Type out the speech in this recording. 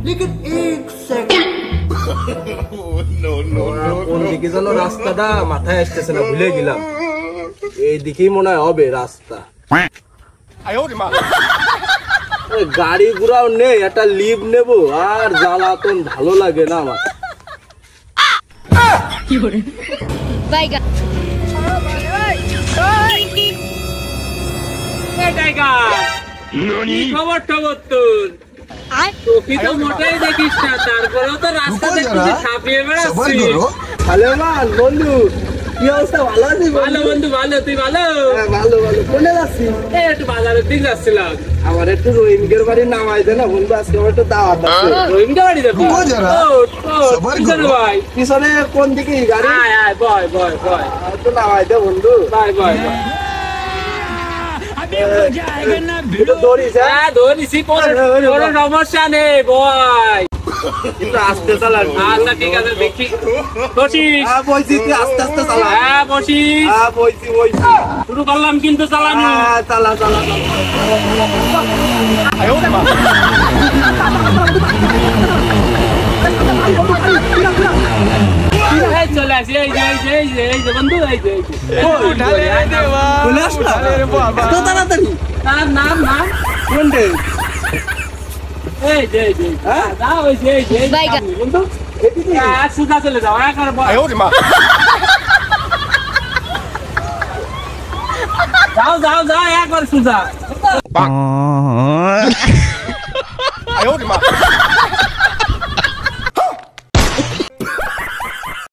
लेकिन एक सेकंड কোন দিকে যেন রাস্তাটা মাথায় আসতেছে না, ভুলে গেলাম। এই দিকেই মনে হয় হবে রাস্তা। গাড়ি ঘোড়াও নেই, একটা লিভ নেবো। আর জ্বালাতন ভালো লাগে না আমার। খবর টবর তোর তোকে তো মোটেই দেখিস না, তারপরেও তো রাস্তা দেখতে ছাপিয়ে বেড়াচ্ছিস। ভালো মান বন্ধু, কি অবস্থা? ভালো আছিস? ভালো বন্ধু, ভালো। তুই ভালো? ভালো ভালো। কোনে যাচ্ছিস? একটু বাজারের দিক যাচ্ছিলাম। আমার একটু রহিমগের বাড়ি নামাই দে না বন্ধু, আজকে আমার একটু দাওয়াত আছে। রহিমগের বাড়ি যাবি? পিছনে ভাই, পিছনে কোন দিকে গাড়ি? বয় একটু নামাই দে বন্ধু। বয় ধরিস? হ্যাঁ ধরিসি, কোনো সমস্যা নেই বয়। একটু আস্তে চালান। আচ্ছা ঠিক আছে, দেখি। বসিস? বইছি, তুই আস্তে আস্তে চালা। বসিস। বইছি। শুরু করলাম কিন্তু চালানো। চালা। চলে আসি, এই যে বন্ধু, এই যে এত তাড়াতাড়ি? তার নাম কোনটে? এই যে বন্ধু, সুজা চলে যাও। যাও একবার সুজা।